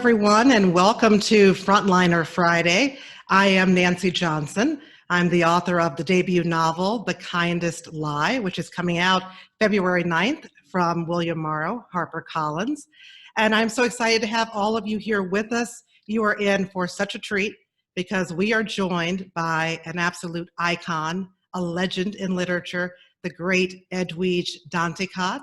Everyone, and welcome to Frontliner Friday. I am Nancy Johnson. I'm the author of the debut novel, The Kindest Lie, which is coming out February 9th from William Morrow, HarperCollins. And I'm so excited to have all of you here with us. You are in for such a treat because we are joined by an absolute icon, a legend in literature, the great Edwidge Danticat.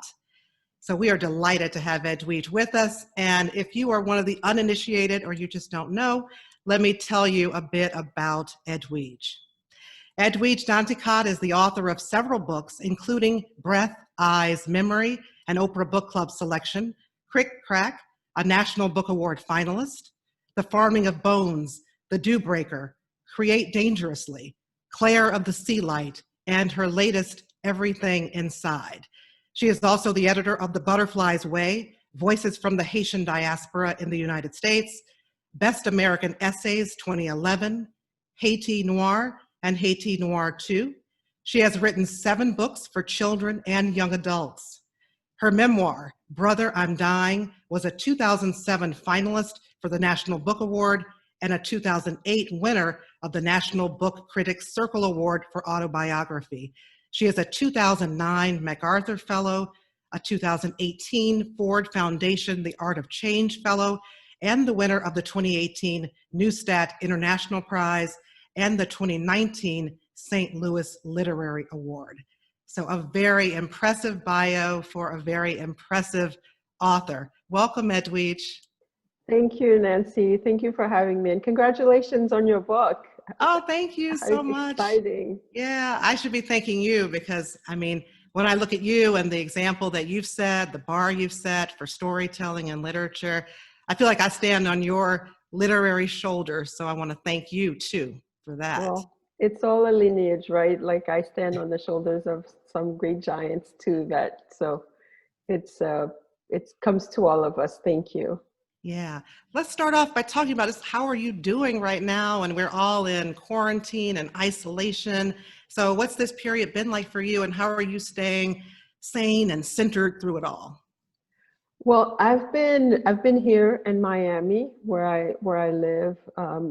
So we are delighted to have Edwidge with us. And if you are one of the uninitiated or you just don't know, let me tell you a bit about Edwidge. Edwidge Danticat is the author of several books, including Breath, Eyes, Memory, an Oprah Book Club selection, Crick Crack, a National Book Award finalist, The Farming of Bones, The Dew Breaker, Create Dangerously, Claire of the Sea Light, and her latest, Everything Inside. She is also the editor of The Butterfly's Way, Voices from the Haitian Diaspora in the United States, Best American Essays 2011, Haiti Noir, and Haiti Noir 2. She has written 7 books for children and young adults. Her memoir, Brother, I'm Dying, was a 2007 finalist for the National Book Award and a 2008 winner of the National Book Critics Circle Award for Autobiography. She is a 2009 MacArthur Fellow, a 2018 Ford Foundation The Art of Change Fellow, and the winner of the 2018 Neustadt International Prize and the 2019 St. Louis Literary Award. So a very impressive bio for a very impressive author. Welcome, Edwidge. Thank you, Nancy. Thank you for having me, and congratulations on your book. Oh, thank you so much. Exciting. Yeah, I should be thanking you because, I mean, when I look at you and the example that you've set, the bar you've set for storytelling and literature, I feel like I stand on your literary shoulders. So I want to thank you too for that. Well, it's all a lineage, right? Like I stand on the shoulders of some great giants too. So it comes to all of us. Thank you. Yeah. Let's start off by talking about this. How are you doing right now? And we're all in quarantine and isolation. So what's this period been like for you, and how are you staying sane and centered through it all? Well, I've been here in Miami where I live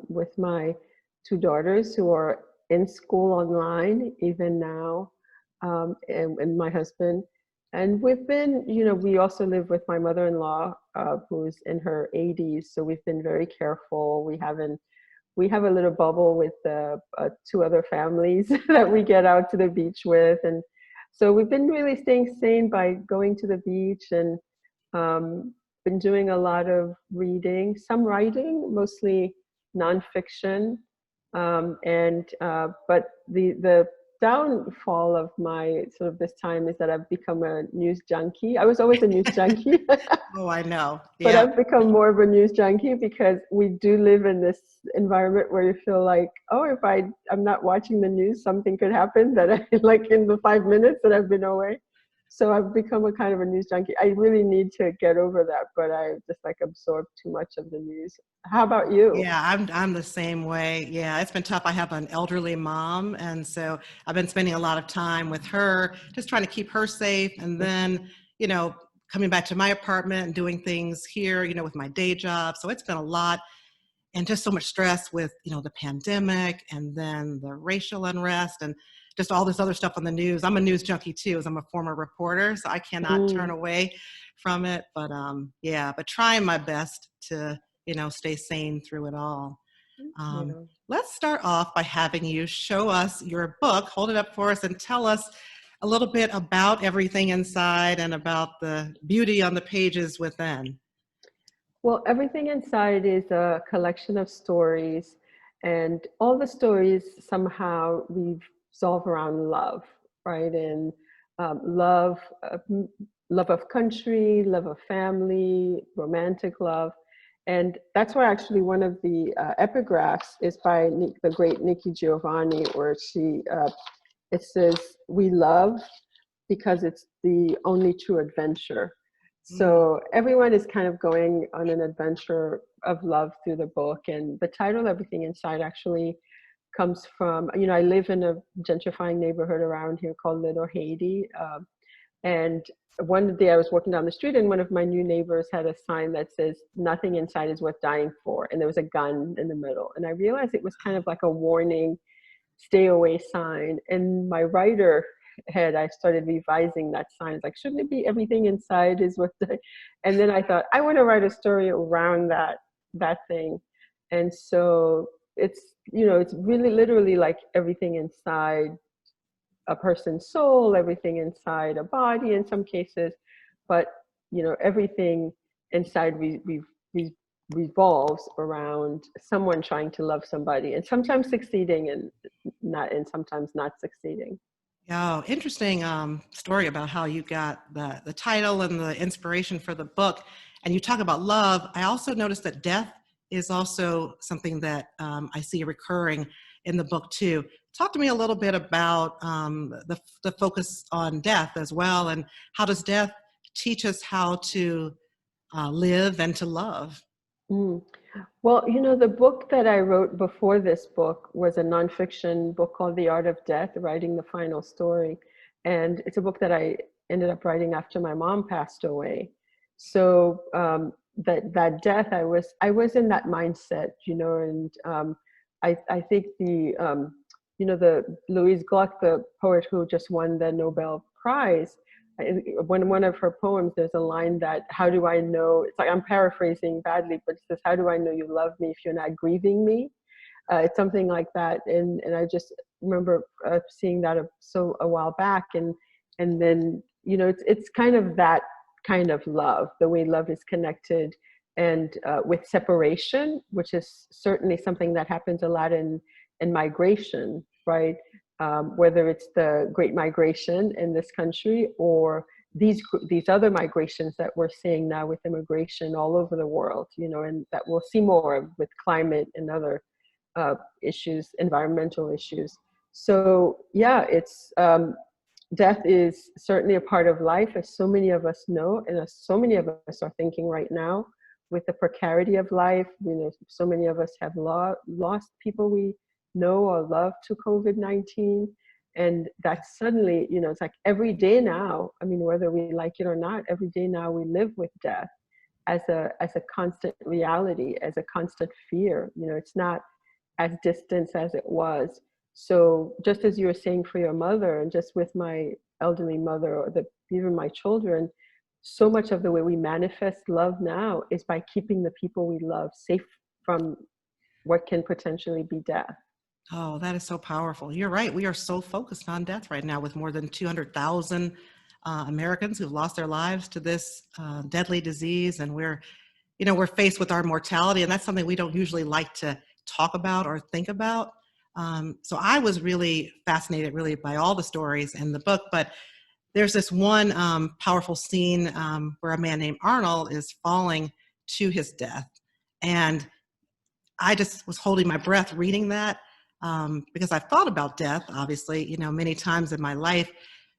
with my 2 daughters who are in school online even now, and my husband. And we've been, we also live with my mother-in-law, who's in her 80s. So we've been very careful. We have a little bubble with 2 other families that we get out to the beach with. And so we've been really staying sane by going to the beach and been doing a lot of reading, some writing, mostly nonfiction. But the downfall of my sort of this time is that I've become a news junkie. I was always a news junkie. Oh, I know. Yeah. But I've become more of a news junkie because we do live in this environment where you feel like, oh, if I'm not watching the news, something could happen that like in the 5 minutes that I've been away. So I've become a kind of a news junkie. I really need to get over that, but I just like absorb too much of the news. How about you? Yeah, I'm the same way. Yeah, it's been tough. I have an elderly mom, and so I've been spending a lot of time with her, just trying to keep her safe. And then, coming back to my apartment and doing things here, with my day job. So it's been a lot, and just so much stress with, the pandemic and then the racial unrest and just all this other stuff on the news. I'm a news junkie too, as I'm a former reporter, so I cannot turn away from it. But but trying my best to, stay sane through it all. Let's start off by having you show us your book, hold it up for us, and tell us a little bit about Everything Inside and about the beauty on the pages within. Well, Everything Inside is a collection of stories, and all the stories somehow revolve around love, right? And love of country, love of family, romantic love. And that's why actually one of the epigraphs is by the great Nikki Giovanni, where it says, "We love because it's the only true adventure." So everyone is kind of going on an adventure of love through the book. And the title, Everything Inside, actually comes from, I live in a gentrifying neighborhood around here called Little Haiti. And one day I was walking down the street and one of my new neighbors had a sign that says, "Nothing inside is worth dying for." And there was a gun in the middle. And I realized it was kind of like a warning, stay away sign. And my writer head, I started revising that sign. It's like, shouldn't it be everything inside is worth dying? And then I thought, I want to write a story around that thing. And so it's, it's really literally like everything inside a person's soul, everything inside a body in some cases, but everything inside revolves around someone trying to love somebody, and sometimes succeeding and sometimes not succeeding. Yeah, interesting story about how you got the title and the inspiration for the book. And you talk about love. I also noticed that death is also something that I see recurring in the book too. Talk to me a little bit about the focus on death as well, and how does death teach us how to live and to love? Mm. Well, the book that I wrote before this book was a nonfiction book called The Art of Death, Writing the Final Story. And it's a book that I ended up writing after my mom passed away. So that death, I was in that mindset, and I think the Louise Gluck, the poet who just won the Nobel Prize, when one of her poems, there's a line that, how do I know, it's like, I'm paraphrasing badly, but it says, how do I know you love me if you're not grieving me? It's something like that. And I just remember seeing that a while back. And then, it's kind of that kind of love, the way love is connected and with separation, which is certainly something that happens a lot in migration, right? Whether it's the Great Migration in this country or these other migrations that we're seeing now with immigration all over the world, and that we'll see more of with climate and other issues, environmental issues. So yeah, it's death is certainly a part of life, as so many of us know, and as so many of us are thinking right now with the precarity of life. So many of us have lost people we know or love to COVID-19. And that suddenly, it's like every day now, I mean, whether we like it or not, every day now we live with death as a constant reality, as a constant fear. It's not as distant as it was. So just as you were saying for your mother, and just with my elderly mother or even my children, so much of the way we manifest love now is by keeping the people we love safe from what can potentially be death. Oh, that is so powerful. You're right. We are so focused on death right now, with more than 200,000 Americans who've lost their lives to this deadly disease. And we're faced with our mortality, and that's something we don't usually like to talk about or think about. So I was really fascinated really by all the stories in the book, but there's this one powerful scene where a man named Arnold is falling to his death. And I just was holding my breath reading that because I've thought about death, obviously, many times in my life,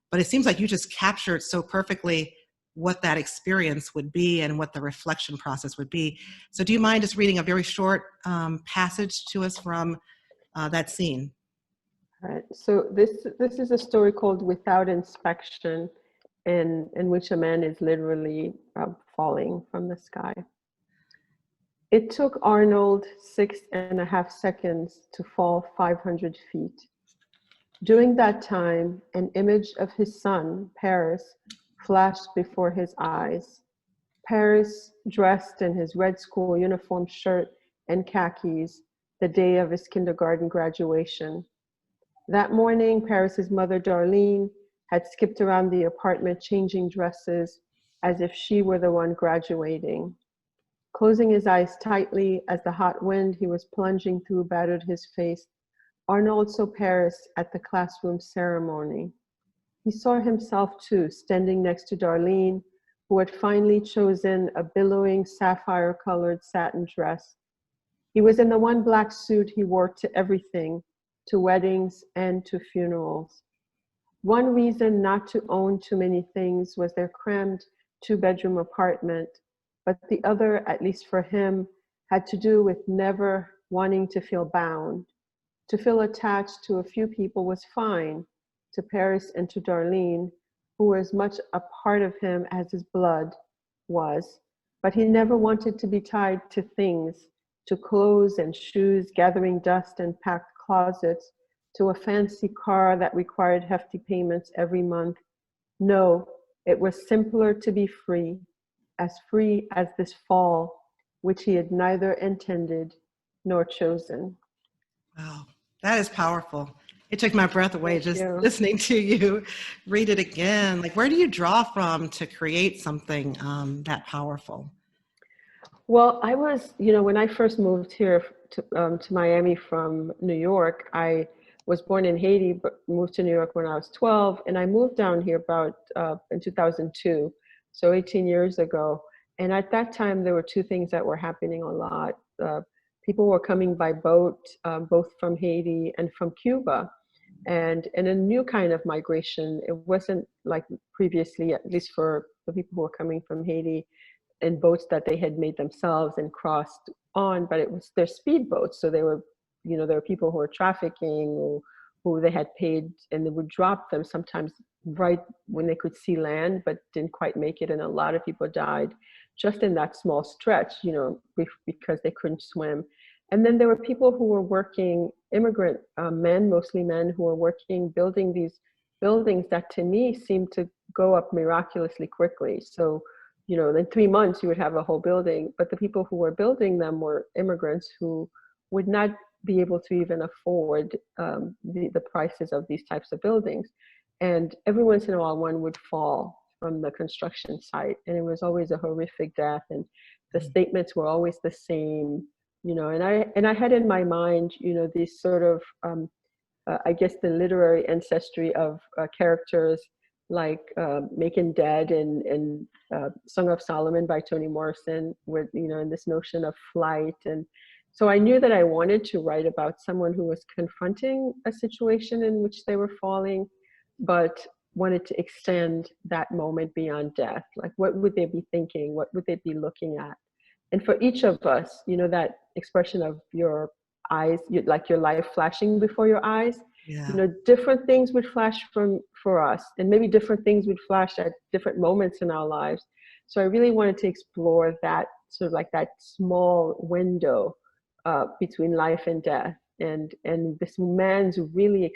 but it seems like you just captured so perfectly what that experience would be and what the reflection process would be. So do you mind just reading a very short passage to us from that scene? All right. So this is a story called Without Inspection, in which a man is literally falling from the sky. It took Arnold 6.5 seconds to fall 500 feet. During that time, an image of his son, Paris, flashed before his eyes. Paris, dressed in his red school uniform shirt and khakis, the day of his kindergarten graduation. That morning, Paris's mother, Darlene, had skipped around the apartment changing dresses as if she were the one graduating. Closing his eyes tightly as the hot wind he was plunging through battered his face, Arnold saw Paris at the classroom ceremony. He saw himself too, standing next to Darlene, who had finally chosen a billowing sapphire-colored satin dress. He was in the one black suit he wore to everything, to weddings and to funerals. One reason not to own too many things was their crammed two-bedroom apartment, but the other, at least for him, had to do with never wanting to feel bound. To feel attached to a few people was fine, to Paris and to Darlene, who was much a part of him as his blood was, but he never wanted to be tied to things, to clothes and shoes, gathering dust and packed closets, to a fancy car that required hefty payments every month. No, it was simpler to be free as this fall, which he had neither intended nor chosen. Wow, that is powerful. It took my breath away Thank just you. listening to you read it again. Like, where do you draw from to create something that powerful? Well, I was, when I first moved here to Miami from New York, I was born in Haiti, but moved to New York when I was 12. And I moved down here about in 2002, so 18 years ago. And at that time, there were two things that were happening a lot. People were coming by boat, both from Haiti and from Cuba. And a new kind of migration. It wasn't like previously, at least for the people who were coming from Haiti, in boats that they had made themselves and crossed on, but it was their speedboats. So they were, there were people who were trafficking, who they had paid, and they would drop them sometimes right when they could see land, but didn't quite make it. And a lot of people died just in that small stretch, because they couldn't swim. And then there were people who were working, immigrant men, mostly men, who were working, building these buildings that to me seemed to go up miraculously quickly. So, in 3 months you would have a whole building, but the people who were building them were immigrants who would not be able to even afford the prices of these types of buildings. And every once in a while, one would fall from the construction site, and it was always a horrific death. And the statements were always the same, and I had in my mind, these sort of, I guess, the literary ancestry of characters like Making Dead and Song of Solomon by Toni Morrison, with, and this notion of flight. And so I knew that I wanted to write about someone who was confronting a situation in which they were falling, but wanted to extend that moment beyond death. Like, what would they be thinking? What would they be looking at? And for each of us, that expression of your eyes, like your life flashing before your eyes, Yeah. different things would flash for us, and maybe different things would flash at different moments in our lives. So I really wanted to explore that sort of like that small window between life and death, and this man's really,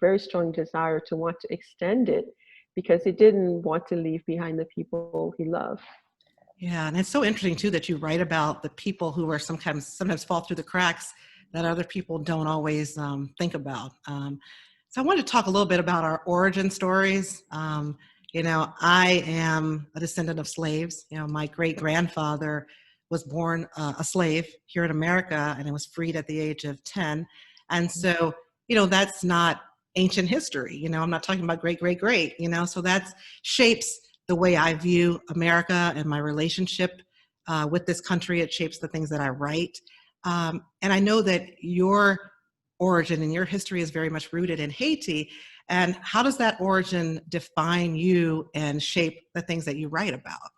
very strong desire to want to extend it because he didn't want to leave behind the people he loved. Yeah, and it's so interesting too that you write about the people who are sometimes fall through the cracks that other people don't always think about. So I wanted to talk a little bit about our origin stories. I am a descendant of slaves. My great grandfather was born a slave here in America, and was freed at the age of 10. And so, that's not ancient history. I'm not talking about great, great, great. So that shapes the way I view America and my relationship with this country. It shapes the things that I write. And I know that your origin and your history is very much rooted in Haiti. And how does that origin define you and shape the things that you write about?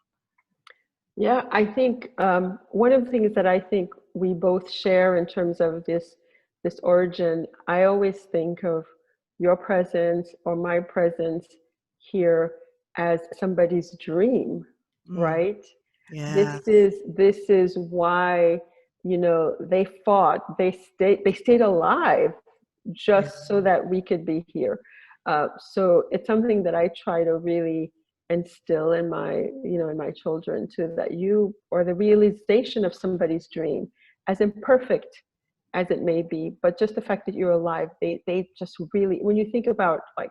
Yeah, I think one of the things that I think we both share in terms of this origin, I always think of your presence or my presence here as somebody's dream, Mm, right? yeah. This is why, they fought, they stayed alive Yeah. just so that we could be here. So it's something that I try to really instill in my children too, that you, or the realization of somebody's dream, as imperfect as it may be, but just the fact that you're alive, they just really, when you think about, like,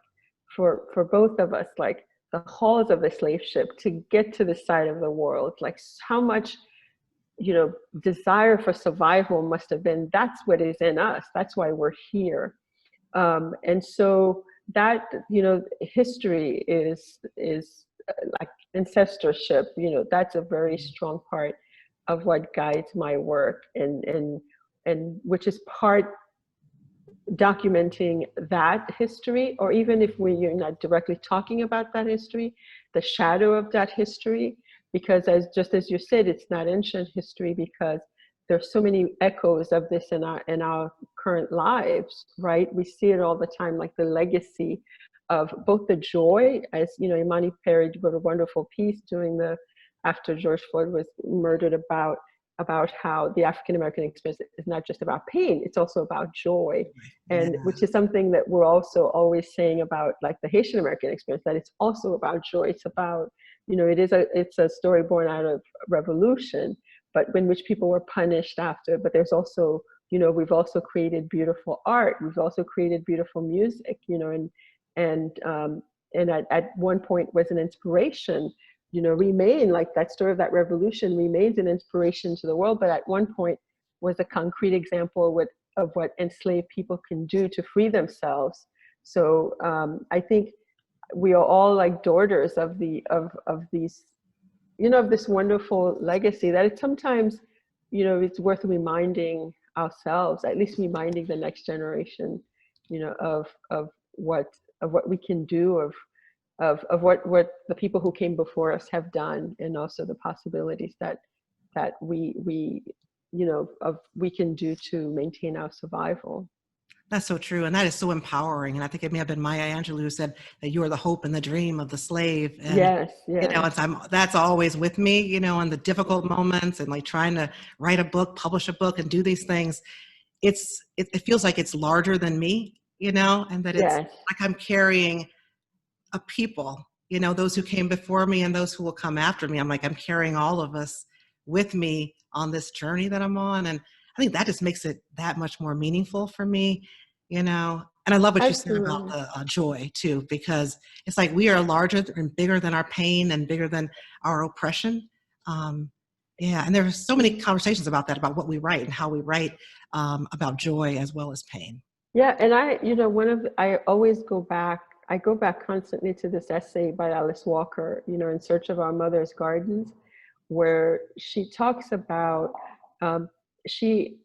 for both of us, like the halls of the slave ship to get to this side of the world, like how much desire for survival must have been. That's what is in us, that's why we're here. And so that, history is like ancestorship, that's a very strong part of what guides my work, and which is part documenting that history, or even if you're not directly talking about that history, the shadow of that history, because just as you said, it's not ancient history because there's so many echoes of this in our current lives, right? We see it all the time, like the legacy of both the joy, as you know, Imani Perry wrote a wonderful piece after George Floyd was murdered about how the African American experience is not just about pain, it's also about joy. And Yeah. which is something that we're also always saying about like the Haitian American experience, that it's also about joy. It's about, you know, it's a story born out of revolution, but in which people were punished after. But there's also, you know, we've also created beautiful art. We've also created beautiful music, you know, and at one point was an inspiration, you know, remain like that story of that revolution remains an inspiration to the world, but at one point was a concrete example of what enslaved people can do to free themselves. So I think we are all like daughters of these, you know, of this wonderful legacy that it's sometimes, you know, it's worth reminding ourselves, at least reminding the next generation, you know, of what we can do, of what the people who came before us have done, and also the possibilities that we you know we can do to maintain our survival. That's so true. And that is so empowering. And I think it may have been Maya Angelou who said that you are the hope and the dream of the slave. And, Yes, you know, yes, that's always with me, you know, in the difficult moments and like trying to write a book, publish a book and do these things. It feels like it's larger than me, you know, and that it's yes. like I'm carrying a people, you know, those who came before me and those who will come after me. I'm like, I'm carrying all of us with me on this journey that I'm on. And I think that just makes it that much more meaningful for me, you know. And I love what you said about Absolutely. the joy too, because it's like we are larger and bigger than our pain and bigger than our oppression. Yeah, and there are so many conversations about that, about what we write and how we write, about joy as well as pain. Yeah, and you know, I always I go back constantly to this essay by Alice Walker, you know, In Search of Our Mother's Gardens, where she talks about, she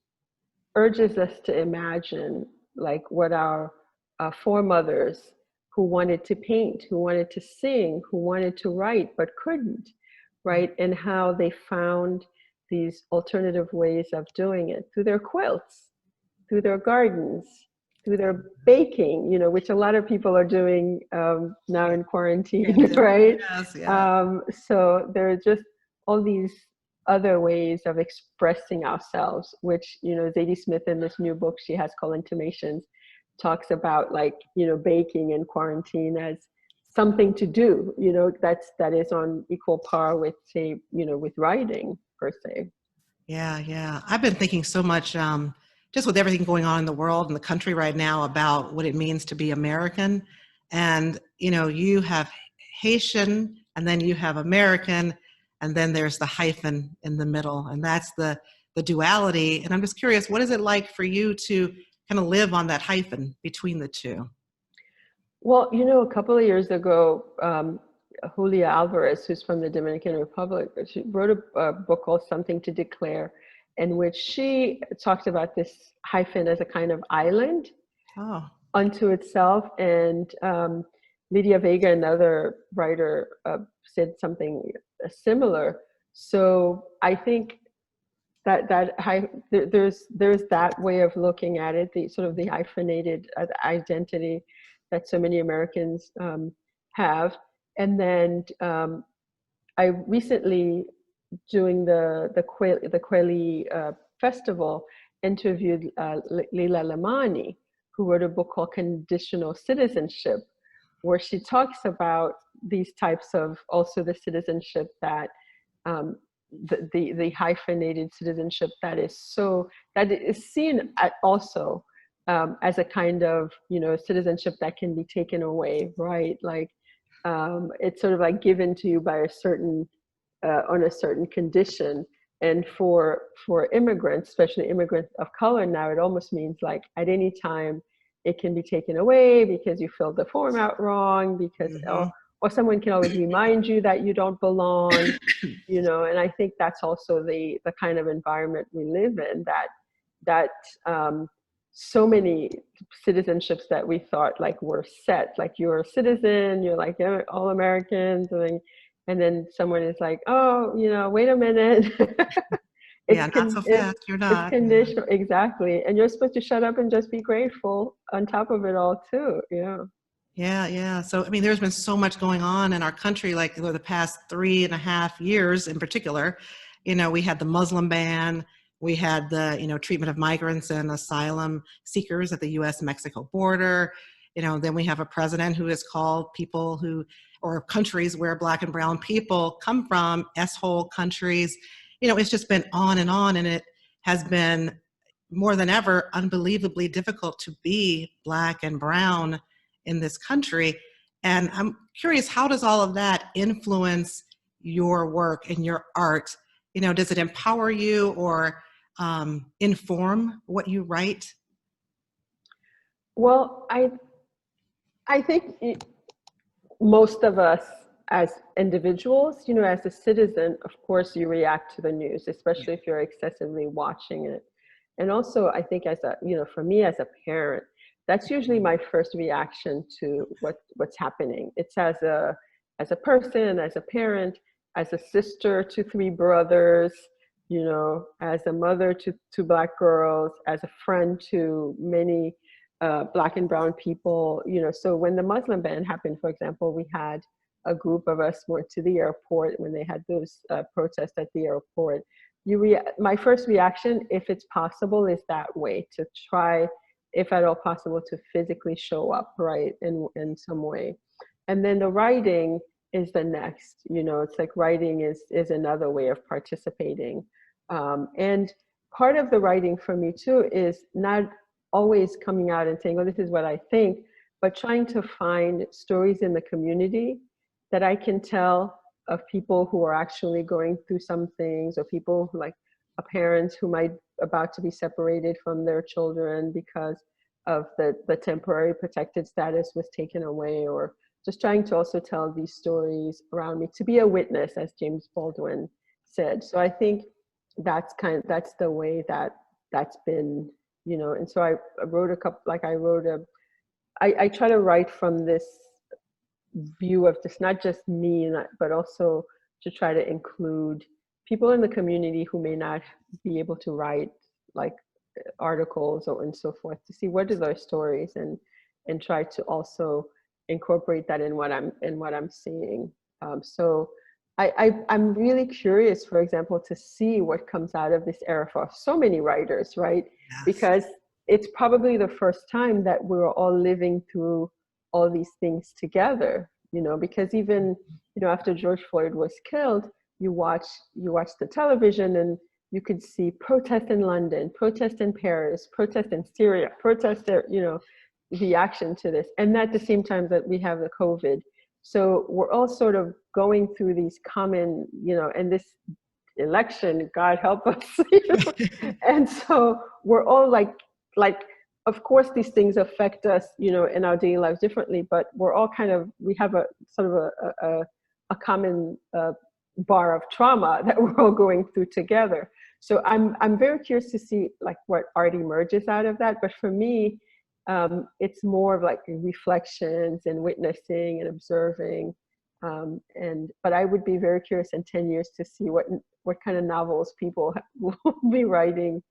urges us to imagine like what our foremothers who wanted to paint, who wanted to sing, who wanted to write but couldn't, right? And how they found these alternative ways of doing it through their quilts, through their gardens, through their baking, you know, which a lot of people are doing now in quarantine, right? Yes, yeah. So there are just all these other ways of expressing ourselves, which, you know, Zadie Smith in this new book she has called Intimations talks about, like, you know, baking in quarantine as something to do, you know, that is on equal par with, say, you know, with writing per se. Yeah, yeah. I've been thinking so much, just with everything going on in the world and the country right now, about what it means to be American. And, you know, you have Haitian, and then you have American, and then there's the hyphen in the middle. And that's the duality. And I'm just curious, what is it like for you to kind of live on that hyphen between the two? Well, you know, a couple of years ago, Julia Alvarez, who's from the Dominican Republic, she wrote a book called Something to Declare, in which she talked about this hyphen as a kind of island Oh, unto itself. And Lydia Vega, another writer, said something similar. So I think there's that way of looking at it, the sort of the hyphenated identity that so many Americans have. And then I recently, doing the Kweli festival, interviewed Leila Lamani, who wrote a book called Conditional Citizenship, where she talks about these types of, also the citizenship that the hyphenated citizenship that is seen also as a kind of, you know, citizenship that can be taken away, right? Like it's sort of like given to you by a certain on a certain condition. And for immigrants, especially immigrants of color now, it almost means like at any time it can be taken away because you filled the form out wrong, because mm-hmm. or someone can always remind you that you don't belong, you know. And I think that's also the kind of environment we live in, that so many citizenships that we thought like were set, like you're a citizen, you're like all Americans, and then someone is like, oh, you know, wait a minute. Yeah, not so fast. You're It's not. Yeah. conditional, exactly. And you're supposed to shut up and just be grateful on top of it all too, you know. Yeah, yeah. So, I mean, there's been so much going on in our country, like over the past 3.5 years in particular. We had the Muslim ban, we had the, treatment of migrants and asylum seekers at the US-Mexico border. Then we have a president who has called people or countries where Black and brown people come from, S-hole countries. It's just been on, and it has been more than ever unbelievably difficult to be Black and brown in this country. And I'm curious, how does all of that influence your work and your art? Does it empower you or inform what you write? Well, I think most of us as individuals, as a citizen, of course, you react to the news, especially if you're excessively watching it. And also, I think for me as a parent, that's usually my first reaction to what's happening. It's as a person, as a parent, as a sister to three brothers, as a mother to two Black girls, as a friend to many Black and brown people. So when the Muslim ban happened, for example, we had a group of us went to the airport when they had those protests at the airport. My first reaction, if it's possible, is that way, to try, if at all possible, to physically show up, right, in some way. And then the writing is the next. It's like writing is another way of participating. And part of the writing for me too is not always coming out and saying, oh, this is what I think, but trying to find stories in the community that I can tell of people who are actually going through some things, or people who, like parents who might about to be separated from their children because of the temporary protected status was taken away, or just trying to also tell these stories around me, to be a witness, as James Baldwin said. So I think that's the way that's been, and so I wrote a couple, I try to write from this view of just not just me, but also to try to include people in the community who may not be able to write like articles and so forth, to see what are their stories, and try to also incorporate that in what I'm seeing. So I'm really curious, for example, to see what comes out of this era for so many writers, right? Yes. Because it's probably the first time that we're all living through all these things together, because even, after George Floyd was killed, you watch the television and you could see protest in London, protest in Paris, protest in Syria, protest there, reaction to this. And at the same time that we have the COVID. So we're all sort of going through these common, and this election, God help us. And so we're all like, of course, these things affect us, in our daily lives differently, but we're all we have a sort of a common bar of trauma that we're all going through together. So I'm very curious to see like what art emerges out of that. But for me, it's more of like reflections and witnessing and observing. But I would be very curious in 10 years to see what kind of novels people will be writing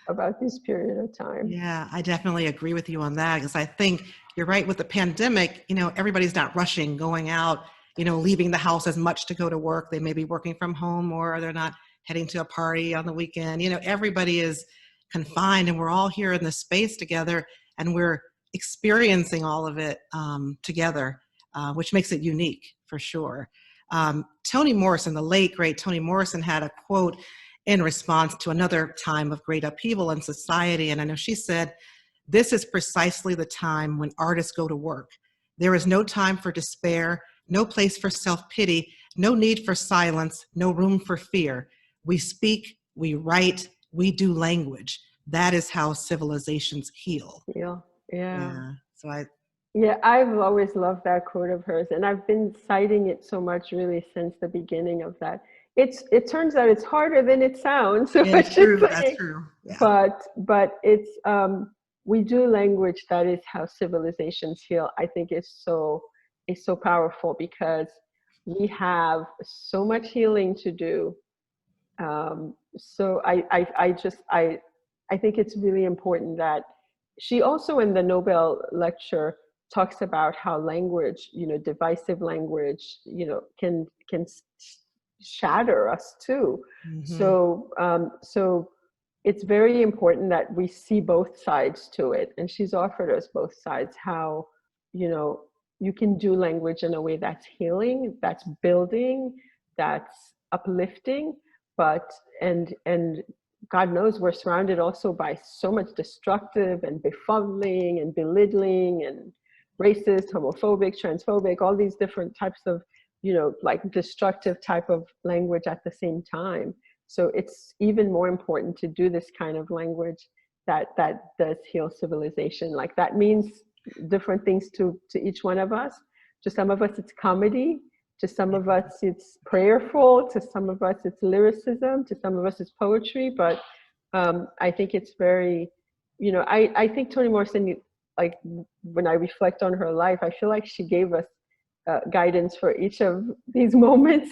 about this period of time. Yeah, I definitely agree with you on that, because I think you're right. With the pandemic, everybody's not rushing, going out, leaving the house as much to go to work. They may be working from home, or they're not heading to a party on the weekend. Everybody is confined, and we're all here in this space together, and we're experiencing all of it together, which makes it unique for sure. Toni Morrison, the late, great Toni Morrison, had a quote in response to another time of great upheaval in society. And I know she said, "This is precisely the time when artists go to work. There is no time for despair, no place for self-pity, no need for silence, no room for fear. We speak, we write, we do language. That is how civilizations heal." Yeah. Yeah. Yeah, I've always loved that quote of hers, and I've been citing it so much really since the beginning of that. It turns out it's harder than it sounds. Yeah, that's true. That's true. Yeah. But it's we do language, that is how civilizations heal. I think is so powerful, because we have so much healing to do. So I think it's really important that she also, in the Nobel lecture, talks about how language, divisive language, can shatter us too. So it's very important that we see both sides to it. And she's offered us both sides, how, you can do language in a way that's healing, that's building, that's uplifting, and God knows we're surrounded also by so much destructive and befuddling and belittling and racist, homophobic, transphobic, all these different types of, like destructive type of language at the same time. So it's even more important to do this kind of language that does heal civilization. Like that means different things to each one of us. To some of us, it's comedy. To some of us, it's prayerful. To some of us, it's lyricism. To some of us, it's poetry. But I think it's very, I think Toni Morrison, like when I reflect on her life, I feel like she gave us guidance for each of these moments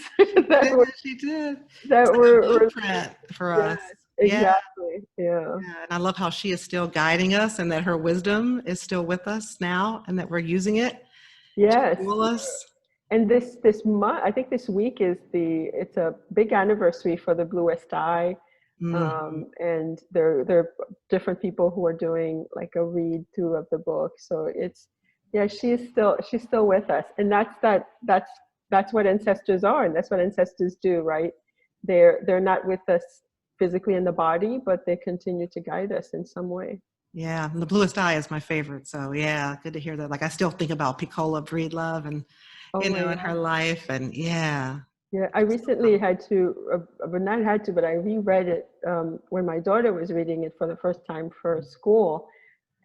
she did. That were blueprint for us. Exactly. Yeah. And I love how she is still guiding us, and that her wisdom is still with us now, and that we're using it. Yes. To fuel us. And this month, I think this week it's a big anniversary for the Bluest Eye. And there are different people who are doing like a read through of the book. So she's still with us. And that's what ancestors are, and that's what ancestors do, right? They're not with us physically in the body, but they continue to guide us in some way. Yeah, the Bluest Eye is my favorite. So yeah, good to hear that. Like I still think about Piccola Breedlove and in her life, and yeah. Yeah, I recently had to, but not had to, but I reread it when my daughter was reading it for the first time for school,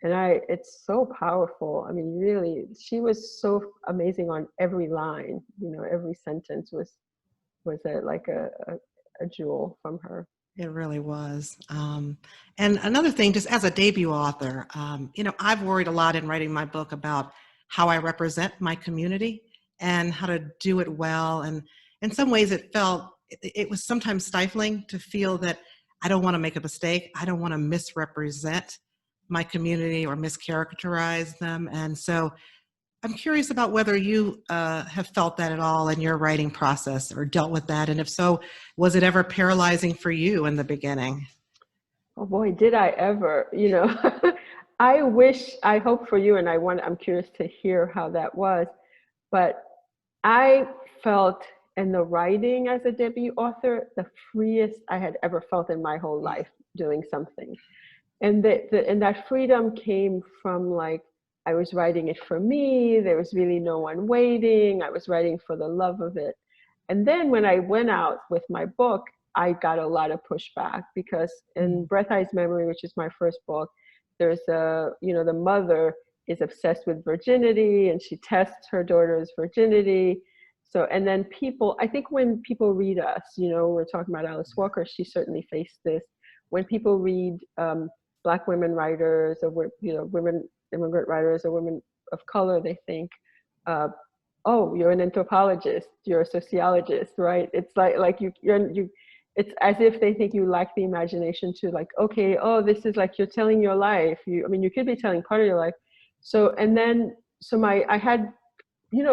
and it's so powerful. I mean, really, she was so amazing on every line. Every sentence was like a jewel from her. It really was. And another thing, just as a debut author, I've worried a lot in writing my book about how I represent my community and how to do it well. And in some ways it was sometimes stifling to feel that I don't want to make a mistake. I don't want to misrepresent my community or mischaracterize them. And so I'm curious about whether you have felt that at all in your writing process or dealt with that. And if so, was it ever paralyzing for you in the beginning? Oh boy, did I ever, I hope for you, and I'm curious to hear how that was, but I felt in the writing as a debut author, the freest I had ever felt in my whole life doing something. And that freedom came from like, I was writing it for me. There was really no one waiting. I was writing for the love of it. And then when I went out with my book, I got a lot of pushback because in Breath Eyes Memory, which is my first book, there's the mother is obsessed with virginity and she tests her daughter's virginity. So, and then I think when people read us, we're talking about Alice Walker, she certainly faced this. When people read Black women writers or, women immigrant writers or women of color, they think, oh, you're an anthropologist, you're a sociologist, right? It's like you it's as if they think you lack the imagination to like, okay, oh, this is like you're telling your life. You could be telling part of your life. So I had,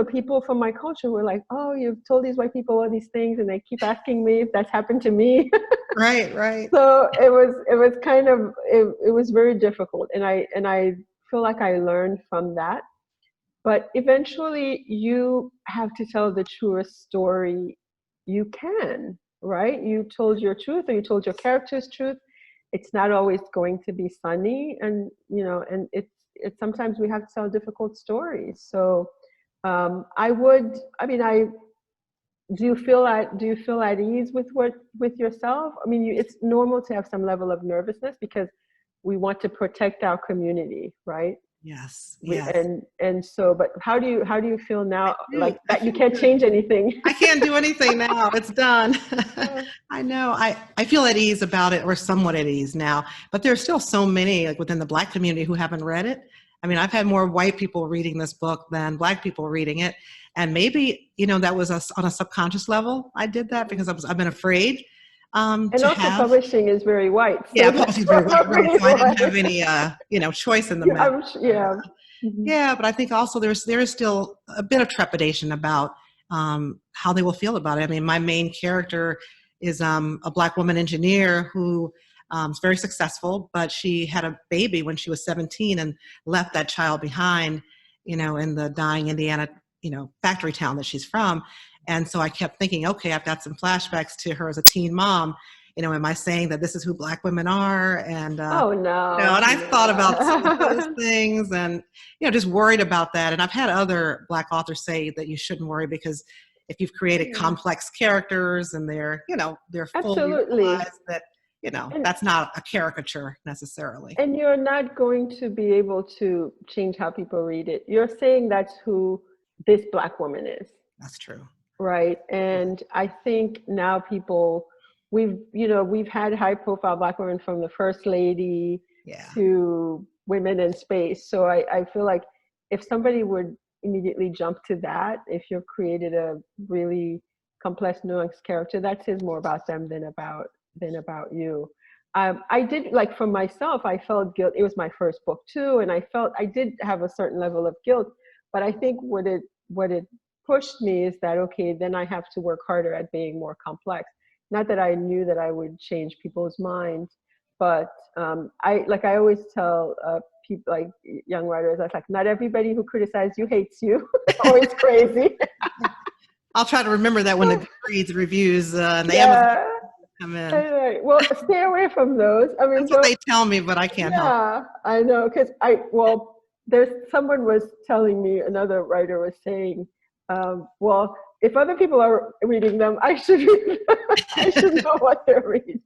people from my culture were like, oh, you've told these white people all these things, and they keep asking me if that's happened to me. Right. So it was kind of, it was very difficult. And I feel like I learned from that. But eventually you have to tell the truest story you can, right? You told your truth, or you told your character's truth. It's not always going to be funny. And, and it's sometimes we have to tell difficult stories. So do you feel at ease with yourself? I mean, it's normal to have some level of nervousness because we want to protect our community, right? Yes. And so, but how do you feel now? Like that you can't change anything. I can't do anything now. It's done. I know. I feel at ease about it, or somewhat at ease now, but there's still so many like within the Black community who haven't read it. I mean, I've had more white people reading this book than Black people reading it. And maybe, that was on a subconscious level. I did that because I've been afraid. And also publishing is very white. So yeah, publishing is very white, right? So I didn't have any, choice in the matter. Yeah. Yeah, but I think also there is still a bit of trepidation about how they will feel about it. I mean, my main character is a Black woman engineer who is very successful, but she had a baby when she was 17 and left that child behind, in the dying Indiana, factory town that she's from. And so I kept thinking, okay, I've got some flashbacks to her as a teen mom. Am I saying that this is who Black women are? And Oh no, and I thought about some of those yeah. things, and just worried about that. And I've had other Black authors say that you shouldn't worry because if you've created Yeah. complex characters and they're fully Absolutely. realized that And that's not a caricature necessarily. and you're not going to be able to change how people read it. You're saying that's who this Black woman is, That's true. right? And I think now people, we've had high profile Black women from the First Lady Yeah. to women in space. So I feel like if somebody would immediately jump to that, if you've created a really complex, nuanced character, that says more about them than about you. I did, like, for myself, I felt guilt. It was my first book too, and I felt I did have a certain level of guilt. But I think what it pushed me is that, okay, then I have to work harder at being more complex. Not that I knew that I would change people's minds, but I always tell people, like young writers, I was like, not everybody who criticizes you hates you. Always crazy. I'll try to remember that when the Goodreads reviews and the Amazon Yeah. come in. Anyway, well, stay away from those. I mean, That's what they tell me, but I can't help. yeah, I know, because someone was telling me, another writer was saying, well, if other people are reading them, I should read them. I should know what they're reading,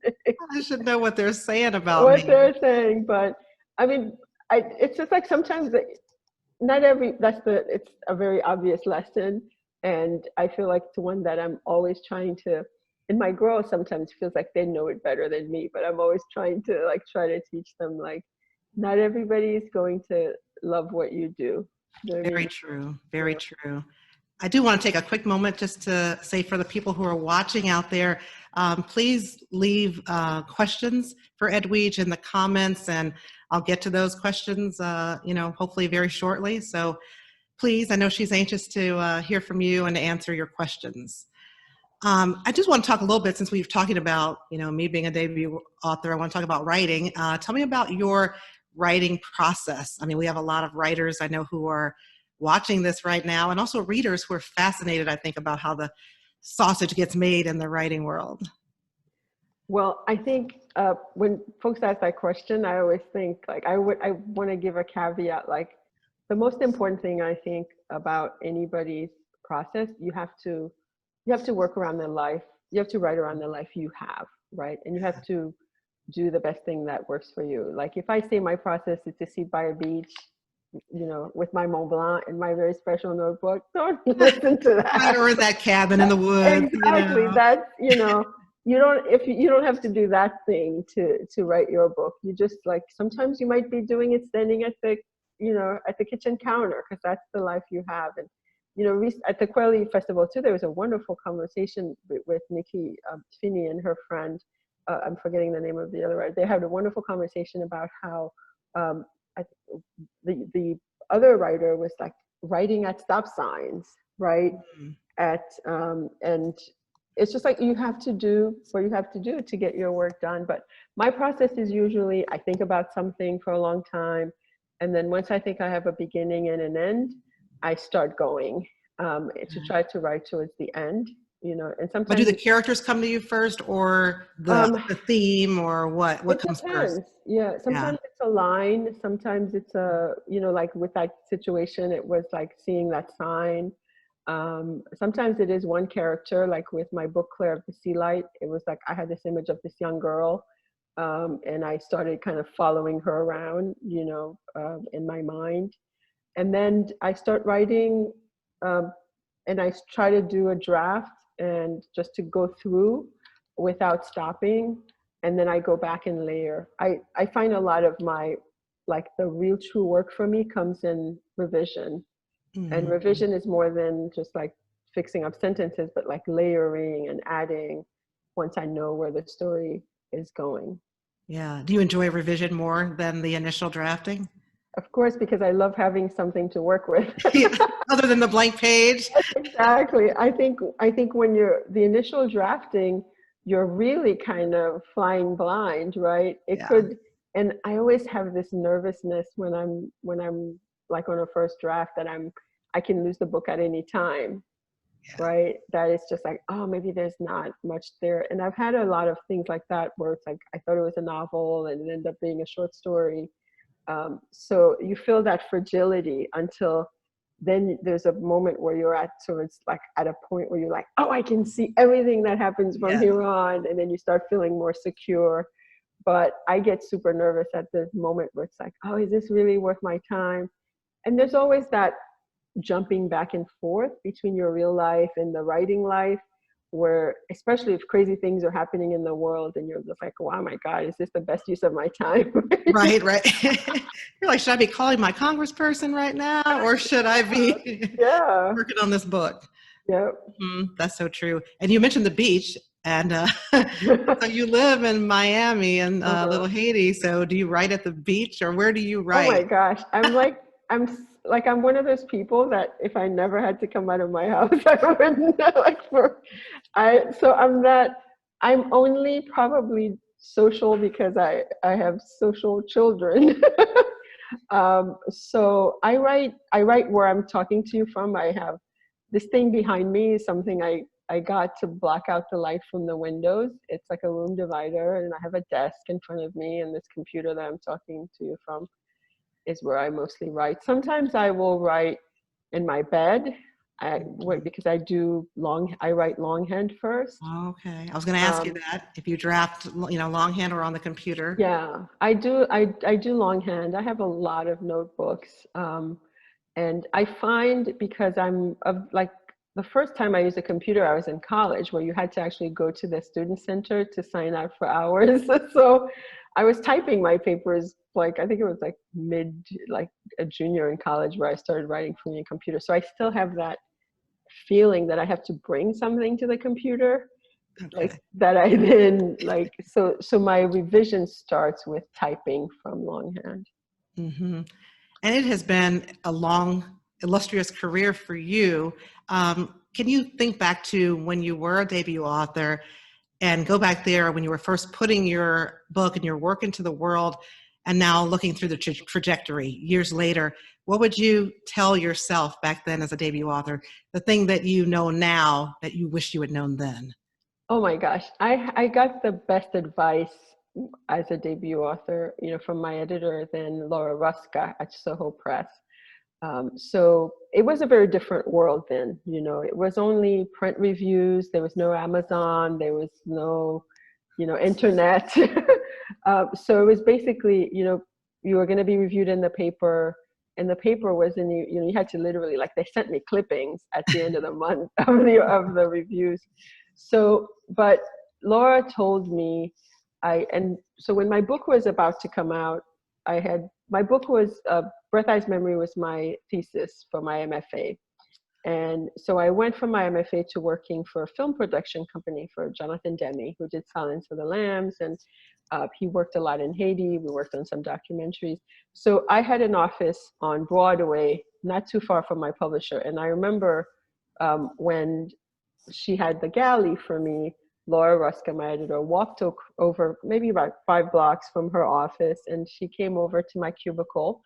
I should know what they're saying about what me. they're saying. But I mean, it's just like sometimes not every, it's a very obvious lesson. And I feel like it's one that I'm always trying to, in my growth, sometimes feels like they know it better than me, but I'm always trying to teach them, like, not everybody is going to love what you do. You know what I Very mean? true. Very Yeah. true. I do want to take a quick moment just to say, for the people who are watching out there, please leave questions for Edwidge in the comments, and I'll get to those questions, hopefully very shortly. So please, I know she's anxious to hear from you and to answer your questions. I just want to talk a little bit, since we've talking about, me being a debut author, I want to talk about writing. Tell me about your writing process. I mean, we have a lot of writers I know who are watching this right now, and also readers who are fascinated, I think, about how the sausage gets made in the writing world. Well, I think when folks ask that question, I always think, like, I want to give a caveat. Like, the most important thing I think about anybody's process, you have to work around their life. You have to write around the life you have, right? And you have to do the best thing that works for you. Like, if I say my process is to sit by a beach, with my Mont Blanc and my very special notebook, don't listen to Right, that. or in that cabin in the woods. Exactly. That's, you don't have to do that thing to write your book. You just, like, sometimes you might be doing it standing at the kitchen counter, because that's the life you have. And at the Quelly Festival too, there was a wonderful conversation with Nikki Finney and her friend. I'm forgetting the name of the other writer. They had a wonderful conversation about how the other writer was, like, writing at stop signs, right? And it's just like, you have to do what you have to do to get your work done. But my process is usually, I think about something for a long time, and then once I think I have a beginning and an end, I start going to try to write towards the end. And sometimes. But do the characters come to you first, or the theme, or what It comes depends. first? Yeah, Yeah. sometimes it's a line. Sometimes it's like with that situation, it was like seeing that sign. Sometimes it is one character, like with my book Claire of the Sea Light. It was like I had this image of this young girl, and I started kind of following her around, in my mind. And then I start writing, and I try to do a draft and just to go through without stopping. And then I go back and layer. I find a lot of my, like, the real true work for me comes in revision. And revision is more than just like fixing up sentences, but like layering and adding once I know where the story is going. Yeah. Do you enjoy revision more than the initial drafting? Of course, because I love having something to work with. Yeah, other than the blank page. Exactly. I think when you're the initial drafting, you're really kind of flying blind, right? It Yeah, could, and I always have this nervousness when I'm like on a first draft that I can lose the book at any time, yeah, right? That it's just like, oh, maybe there's not much there. And I've had a lot of things like that where it's like I thought it was a novel and it ended up being a short story. So you feel that fragility until then there's a moment where you're at, so it's like at a point where you're like, oh, I can see everything that happens from yeah. here on. And then you start feeling more secure. But I get super nervous at the moment where it's like, oh, is this really worth my time? And there's always that jumping back and forth between your real life and the writing life, where especially if crazy things are happening in the world and you're just like, oh my God, is this the best use of my time? Right, right. You're like, should I be calling my congressperson right now, or should I be Yeah. working on this book? Yep. That's so true. And you mentioned the beach, and so you live in Miami and Uh-huh. Little Haiti. So do you write at the beach, or where do you Oh my write? gosh. I'm one of those people that if I never had to come out of my house, I wouldn't like for so I'm only probably social because I have social children. So I write where I'm talking to you from. I have this thing behind me is something I got to block out the light from the windows. It's like a room divider, and I have a desk in front of me, and this computer that I'm talking to you from is where I mostly write. Sometimes I will write in my bed. Because I write longhand first. Okay, I was going to ask you Um, that if you draft, longhand or on the computer. yeah, I do longhand. I have a lot of notebooks. And I find because I'm of like the first time I used a computer, I was in college where you had to actually go to the student center to sign up for hours. So I was typing my papers like I think it was like a junior in college where I started writing from a computer. So I still have that feeling that I have to bring something to the computer, like Okay. that I then like so my revision starts with typing from longhand. hmm And it has been a long, illustrious career for you. Can you think back to when you were a debut author and go back there when you were first putting your book and your work into the world, and now looking through the trajectory years later? What would you tell yourself back then as a debut author, the thing that you know now that you wish you had known then? Oh my gosh, I got the best advice as a debut author, from my editor than Laura Ruska at Soho Press. So it was a very different world then. It was only print reviews. There was no Amazon. There was no, internet. So it was basically, you were going to be reviewed in the paper, and the paper was in you had to literally like they sent me clippings at the end of the month of the reviews. So, but Laura told me, and so when my book was about to come out, my book was Breath Eyes Memory was my thesis for my MFA. And so I went from my MFA to working for a film production company for Jonathan Demme, who did Silence of the Lambs. And he worked a lot in Haiti. We worked on some documentaries. So I had an office on Broadway, not too far from my publisher. And I remember when she had the galley for me, Laura Ruska, my editor, walked over maybe about 5 blocks from her office, and she came over to my cubicle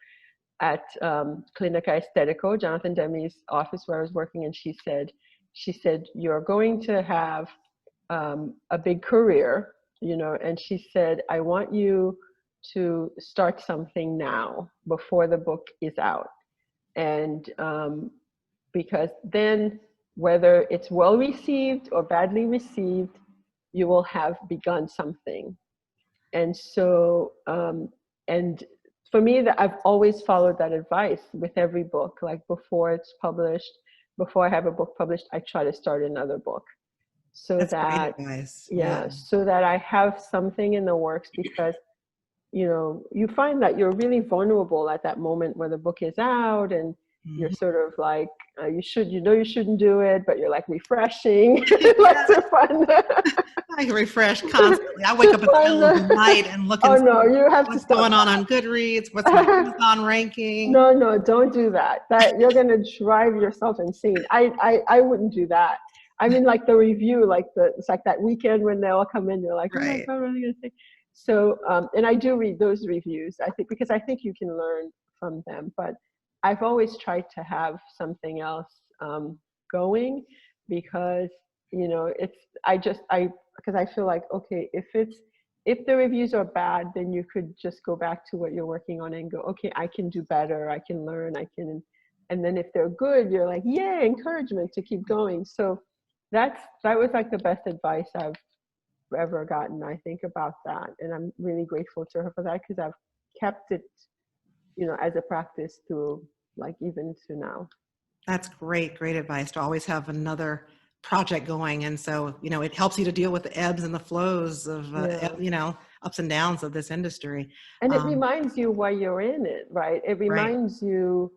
at Clinica Estetico, Jonathan Demme's office where I was working, and she said, you're going to have a big career, and she said, I want you to start something now before the book is out. And because then whether it's well received or badly received, you will have begun something. And so, and for me, that I've always followed that advice with every book. Like before it's published, before I have a book published, I try to start another book so That's great that, advice. Yeah. yeah, so that I have something in the works because, you find that you're really vulnerable at that moment where the book is out and you're Mhm. sort of like, you shouldn't do it, but you're like refreshing. Yeah, Lots of fun. I refresh constantly. I wake up in the middle of the night and look Oh and no, see you have to what's stop going on Goodreads, what's my that. Amazon ranking. No, no, don't do that. That you're gonna drive yourself insane. I wouldn't do that. I mean, like the review, it's like that weekend when they all come in. You're like, oh my Right. god, what are they gonna say? So, and I do read those reviews. I think because I think you can learn from them. But I've always tried to have something else going because it's I because I feel like, okay, if the reviews are bad, then you could just go back to what you're working on and go, okay, I can do better, I can learn, and then if they're good, you're like, yay, encouragement to keep going. So that was like the best advice I've ever gotten, I think, about that. And I'm really grateful to her for that because I've kept it, as a practice through like even to now. That's great, great advice to always have another project going. And so, it helps you to deal with the ebbs and the flows of, Yeah. ups and downs of this industry. And it Um, reminds you why you're in it, right? It right. reminds you,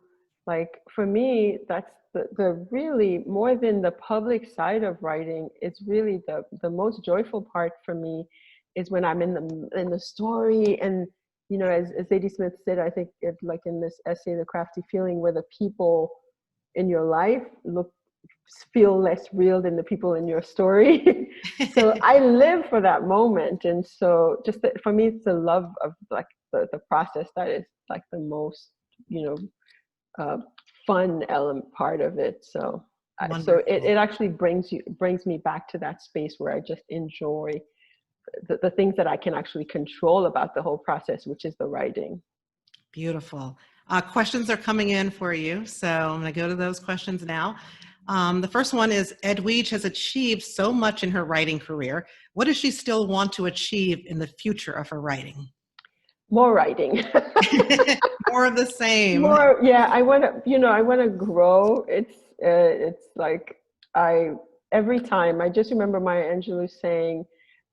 like for me, that's the really more than the public side of writing. It's really the most joyful part for me is when I'm in the story, and as Zadie Smith said, I think it, like in this essay, The Crafty Feeling, where the people in your life feel less real than the people in your story. So I live for that moment, and so for me, it's the love of like the process that is like the most you know uh, fun element part of it. So so Wonderful. it actually brings me back to that space where I just enjoy the things that I can actually control about the whole process, which is the writing. Beautiful. Questions are coming in for you. So I'm going to go to those questions now. The first one is, Edwidge has achieved so much in her writing career. What does she still want to achieve in the future of her writing? More writing. More of the same. More, yeah. I want to grow. It's like I every time I just remember Maya Angelou saying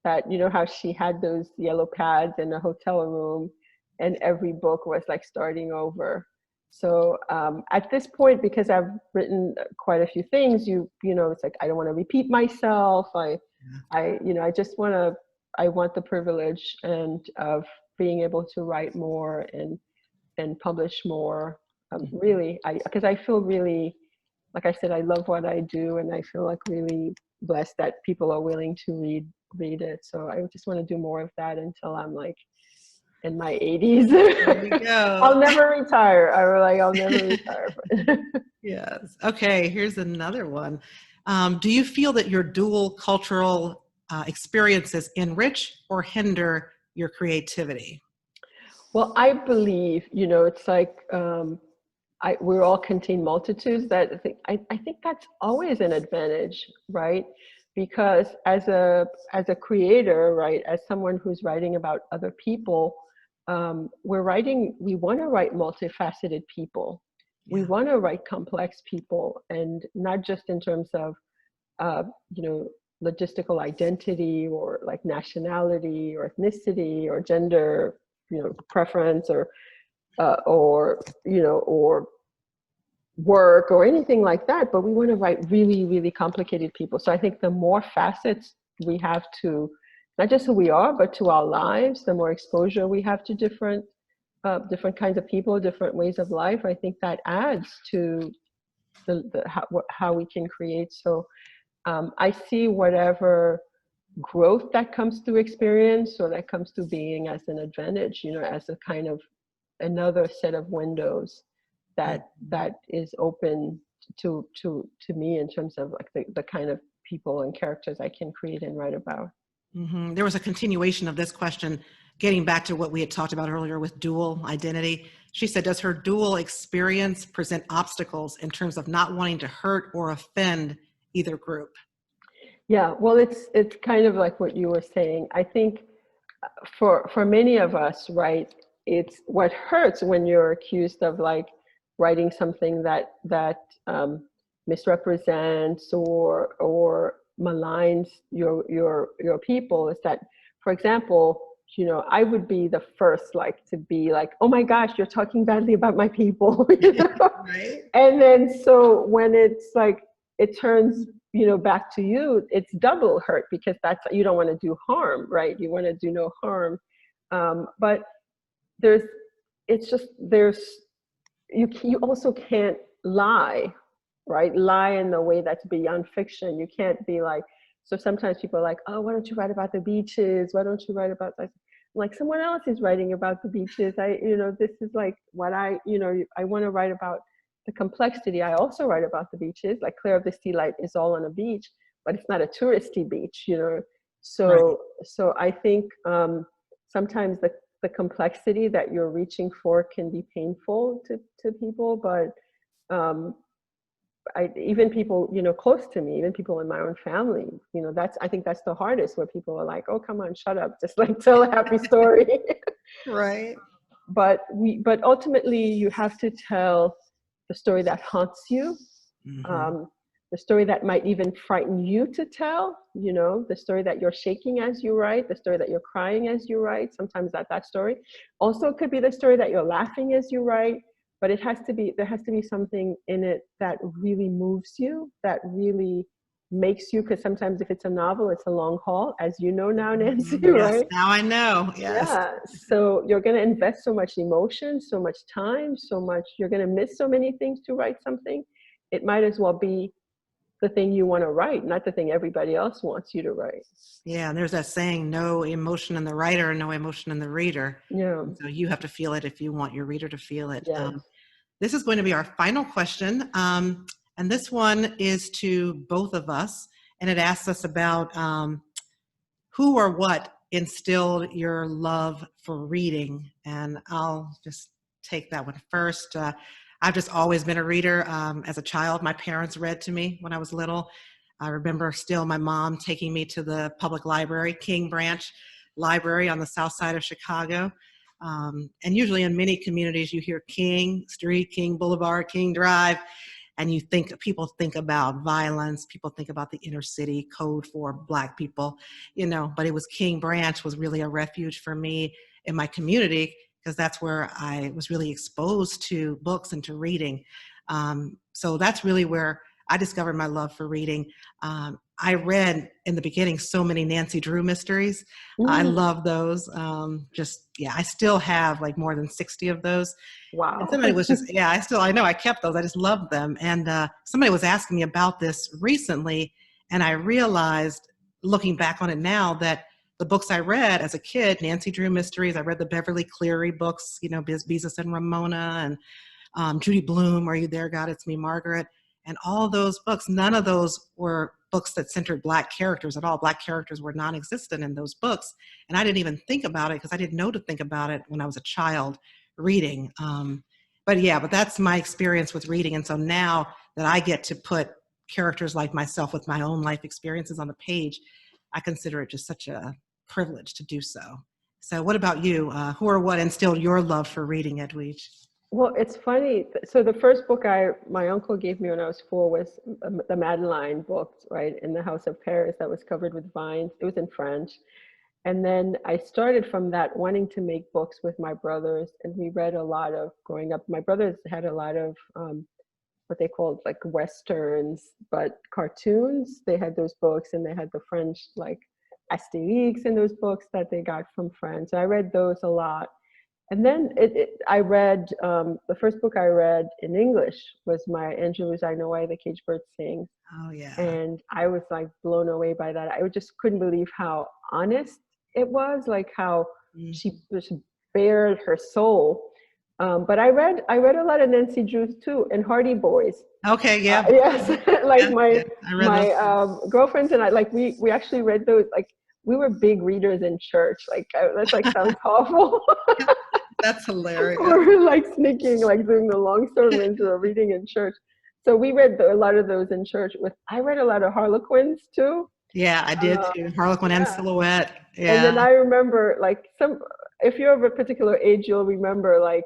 that how she had those yellow pads in a hotel room, and every book was like starting over. So at this point, because I've written quite a few things, it's like I don't want to repeat myself. I just want to. I want the privilege and of being able to write more and publish more. Really, because I feel really, like I said, I love what I do, and I feel like really blessed that people are willing to read it. So I just want to do more of that until I'm like in my 80s. There you go. I'll never retire. I'll never retire. Yes. Okay, here's another one. Do you feel that your dual cultural experiences enrich or hinder your creativity? Well, I believe, it's like we're all contain multitudes. That I think that's always an advantage, right? Because as a creator, right, as someone who's writing about other people, we want to write multifaceted people. We Yeah. want to write complex people, and not just in terms of uh, you know logistical identity or like nationality or ethnicity or gender, preference, or work or anything like that, but we want to write really, really complicated people. So I think the more facets we have to not just who we are, but to our lives, the more exposure we have to different kinds of people, different ways of life, I think that adds to how we can create. So I see whatever growth that comes through experience or that comes through being as an advantage, as a kind of another set of windows that is open to me in terms of like the kind of people and characters I can create and write about. Mm-hmm. There was a continuation of this question, getting back to what we had talked about earlier with dual identity. She said, does her dual experience present obstacles in terms of not wanting to hurt or offend either group? Yeah, well, it's kind of like what you were saying. I think for many of us, right, it's what hurts when you're accused of like writing something misrepresents or maligns your people is that, for example, you know, I would be the first, like, to be like, oh my gosh, you're talking badly about my people, you know? Right. And then so when it's like, it turns, you know, back to you, it's double hurt, because that's, you don't want to do harm, right? You want to do no harm. But there's, it's just, there's, you also can't lie, right? Lie in the way that's beyond fiction. You can't be like, so sometimes people are like, oh, why don't you write about the beaches? Why don't you write about, like someone else is writing about the beaches. You know, this is like what you know, I want to write about the complexity. I also write about the beaches, like Clear of the Sea Light is all on a beach, but it's not a touristy beach, you know? Right. So I think sometimes the complexity that you're reaching for can be painful to people, but even people, you know, close to me, even people in my own family, you know, I think that's the hardest, where people are like, oh, come on, shut up, just like tell a happy story. Right. But ultimately you have to tell the story that haunts you, the story that might even frighten you to tell, you know, the story that you're shaking as you write, the story that you're crying as you write. Sometimes that story also could be the story that you're laughing as you write. But there has to be something in it that really moves you, that really makes you, because sometimes if it's a novel, it's a long haul, as you know now, Nancy, Yes, right? now I know. Yes. Yeah. So you're going to invest so much emotion, so much time, you're going to miss so many things to write something. It might as well be the thing you want to write, not the thing everybody else wants you to write. Yeah, and there's that saying, no emotion in the writer and no emotion in the reader. Yeah. And so you have to feel it if you want your reader to feel it. Yes. This is going to be our final question. And this one is to both of us. And it asks us about who or what instilled your love for reading. And I'll just take that one first. I've just always been a reader. As a child, my parents read to me when I was little. I remember still my mom taking me to the public library, King Branch Library on the south side of Chicago. And usually in many communities, you hear King Street, King Boulevard, King Drive, and people think about violence, people think about the inner city code for Black people, you know, but it was King Branch was really a refuge for me in my community, because that's where I was really exposed to books and to reading. So that's really where I discovered my love for reading. I read in the beginning so many Nancy Drew mysteries. I love those. I still have like more than 60 of those. Wow. And somebody was just, I know I kept those. I just loved them. And somebody was asking me about this recently. And I realized, looking back on it now, that the books I read as a kid, Nancy Drew mysteries, I read the Beverly Cleary books, you know, Beezus and Ramona, and Judy Blume, Are You There, God? It's Me, Margaret. And all those books, none of those were books that centered Black characters at all. Black characters were non-existent in those books. And I didn't even think about it because I didn't know to think about it when I was a child reading. But that's my experience with reading. And so now that I get to put characters like myself with my own life experiences on the page, I consider it just such a privilege to do so. So what about you? Who or what instilled your love for reading, Edwidge? Well, it's funny. So the first book my uncle gave me when I was 4 was the Madeline book, right, in the House of Paris, that was covered with vines. It was in French. And then I started from that wanting to make books with my brothers. And we read a lot of, growing up, my brothers had a lot of what they called like Westerns, but cartoons. They had those books, and they had the French like Asterix in those books that they got from France. I read those a lot. And then I read, the first book I read in English was my Angelou's I Know Why the Caged Bird Sings. Oh, yeah. And I was like blown away by that. I just couldn't believe how honest it was, like how she just bared her soul. But I read a lot of Nancy Drew too, and Hardy Boys. Okay, yeah. Yes, like I read my girlfriends and I, like we actually read those. Like we were big readers in church. Like that's like sounds awful. That's hilarious. Or like sneaking, like doing the long sermons or reading in church. So we read a lot of those in church. I read a lot of Harlequins too. Yeah, I did too. Harlequin and Silhouette. Yeah. And then I remember like if you're of a particular age, you'll remember like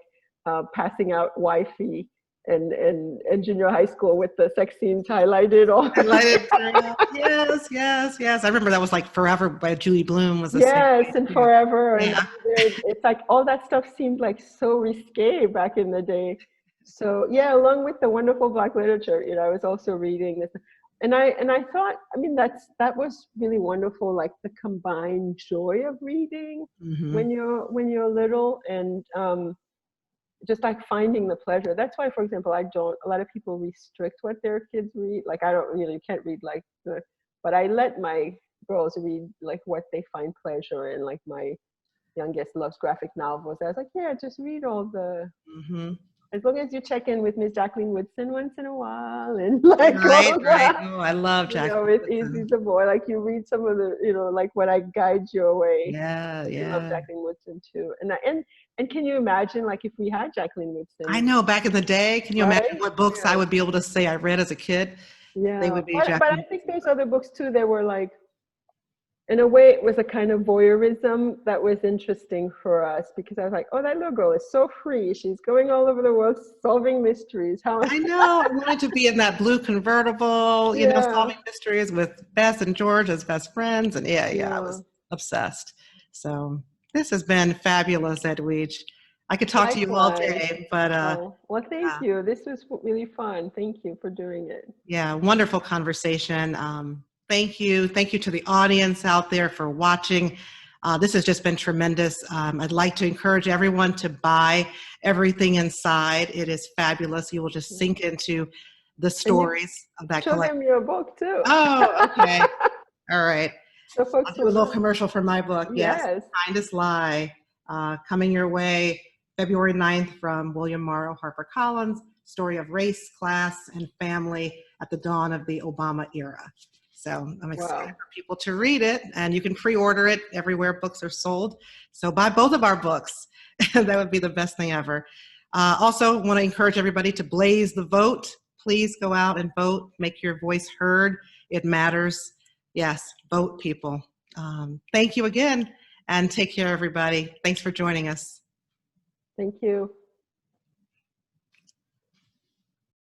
passing out wifey in junior high school with the sex scenes highlighted all. Highlighted, girl. Yes, yes, yes. I remember that was like Forever by Julie Blume was the same Yes, way and too. Forever, and Yeah. it's like all that stuff seemed like so risque back in the day. So yeah, along with the wonderful Black literature, I was also reading this, and I thought, I mean, that was really wonderful, like the combined joy of reading Hmm. when you're little, and just like finding the pleasure. That's why, for example, a lot of people restrict what their kids read. Like I don't, you can't read like but I let my girls read like what they find pleasure in. Like my youngest loves graphic novels. I was like, yeah, just read all the, Hmm. as long as you check in with Miss Jacqueline Woodson once in a while, and like Right, all right. that, Oh, I love Jacqueline with Easy Woodson. the Boy, like you read some of the, like When I Guide Your Way. Yeah, You love yeah. Jacqueline Woodson too. And can you imagine, like, if we had Jacqueline I Woodson, know back in the day, can you imagine right? what books I Yeah. would be able to say I read as a kid? They Yeah, would be but I Jacqueline think Woodson there's books. other books too that were like, in a way, it was a kind of voyeurism that was interesting for us, because I was like, oh, that little girl is so free. She's going all over the world solving mysteries. How? I know. I wanted to be in that blue convertible, Yeah, solving mysteries with Bess and George as best friends. And yeah, yeah, I yeah. was obsessed. So this has been fabulous, Edwidge. I could talk to you all Likewise. day, but Oh, well, thank yeah, you. This was really fun. Thank you for doing it. yeah, wonderful conversation. Thank you. Thank you to the audience out there for watching. This has just been tremendous. I'd like to encourage everyone to buy Everything Inside. It is fabulous. You will just sink into the And you stories of that show collection. them your book too. Oh, okay. All right. So I'll folks do a will little know. commercial for my book. Yes. Yes. Kindest Lie. Coming your way February 9th from William Morrow HarperCollins. Story of race, class, and family at the dawn of the Obama era. So I'm excited Wow. for people to read it, and you can pre-order it everywhere books are sold. So buy both of our books. That would be the best thing ever. Also want to encourage everybody to blaze the vote. Please go out and vote. Make your voice heard. It matters. Yes, vote, people. Thank you again, and take care, everybody. Thanks for joining us. Thank you.